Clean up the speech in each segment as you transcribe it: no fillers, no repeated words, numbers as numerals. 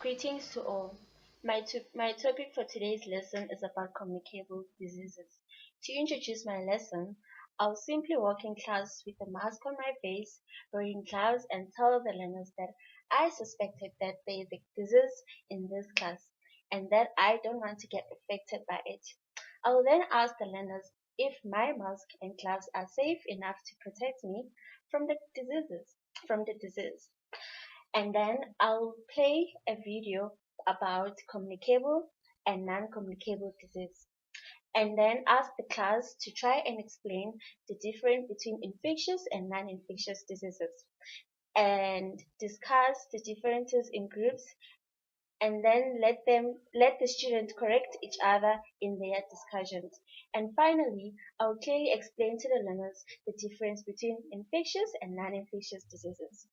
Greetings to all. My topic for today's lesson is about communicable diseases. To introduce my lesson, I'll simply walk in class with a mask on my face, wearing gloves, and tell the learners that I suspected that there is a disease in this class and that I don't want to get affected by it. I will then ask the learners if my mask and gloves are safe enough to protect me from the disease. And then I'll play a video about communicable and non-communicable disease. And then ask the class to try and explain the difference between infectious and non-infectious diseases and discuss the differences in groups and then let the students correct each other in their discussions. And finally, I'll clearly explain to the learners the difference between infectious and non-infectious diseases.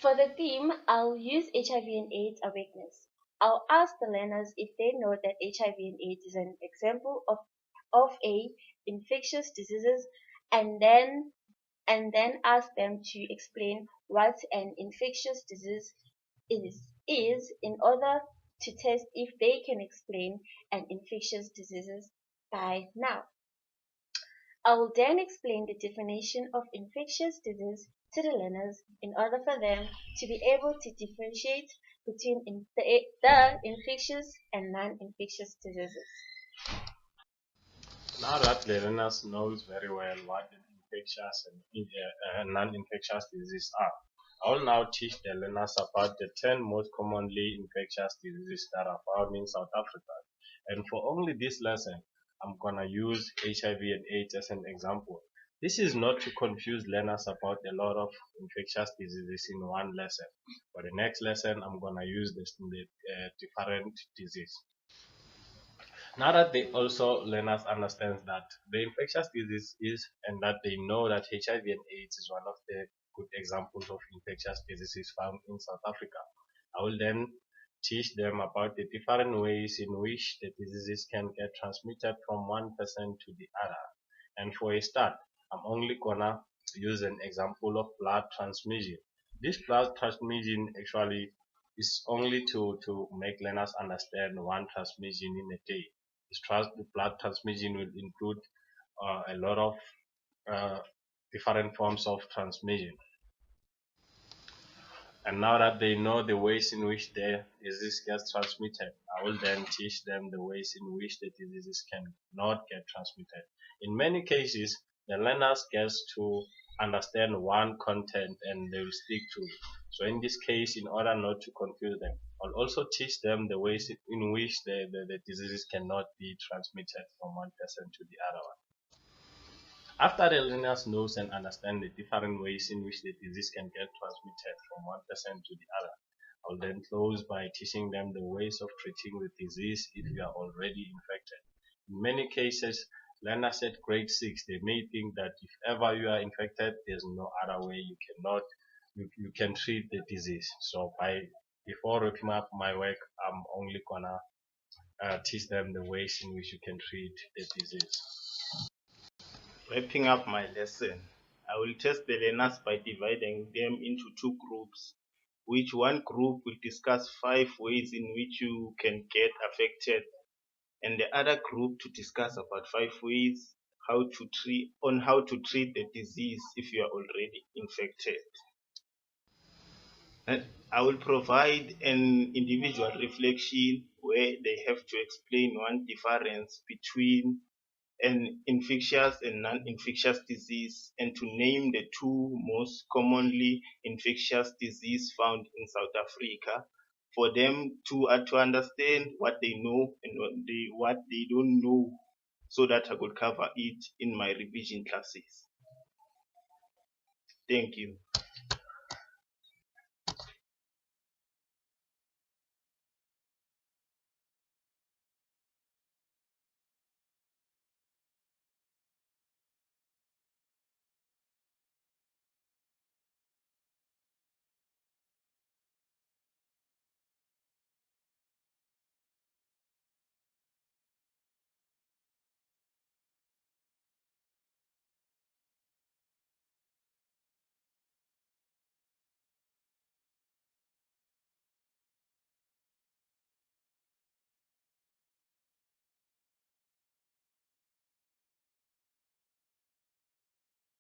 For the theme, I'll use HIV and AIDS awareness. I'll ask the learners if they know that HIV and AIDS is an example of a infectious diseases and then ask them to explain what an infectious disease is in order to test if they can explain an infectious disease by now. I will then explain the definition of infectious disease to the learners in order for them to be able to differentiate between the infectious and non-infectious diseases. Now that the learners knows very well what the infectious and non-infectious diseases are, I will now teach the learners about the 10 most commonly infectious diseases that are found in South Africa. And for only this lesson, I'm gonna use HIV and AIDS as an example. This is not to confuse learners about a lot of infectious diseases in one lesson. For the next lesson, I'm gonna use the different disease. Now that they also learners understands that the infectious disease is and that they know that HIV and AIDS is one of the good examples of infectious diseases found in South Africa, I will then teach them about the different ways in which the diseases can get transmitted from one person to the other. And for a start, I'm only gonna use an example of blood transmission. This blood transmission actually is only to make learners understand one transmission in a day. The blood transmission will include a lot of uh, different forms of transmission. And now that they know the ways in which the disease gets transmitted, I will then teach them the ways in which the diseases cannot get transmitted. In many cases, the learners get to understand one content and they will stick to it. So in this case, in order not to confuse them, I'll also teach them the ways in which the diseases cannot be transmitted from one person to the other one. After the learners knows and understand the different ways in which the disease can get transmitted from one person to the other, I'll then close by teaching them the ways of treating the disease if you are already infected. In many cases, learners at grade 6, they may think that if ever you are infected, there's no other way you can treat the disease. So before wrapping up my work, I'm only gonna teach them the ways in which you can treat the disease. Wrapping up my lesson, I will test the learners by dividing them into two groups, which one group will discuss 5 ways in which you can get affected, and the other group to discuss about 5 ways how to treat the disease if you are already infected. And I will provide an individual reflection where they have to explain one difference between an infectious and non-infectious disease and to name the two most commonly infectious disease found in South Africa for them to understand what they know and what they don't know so that I could cover it in my revision classes. Thank you.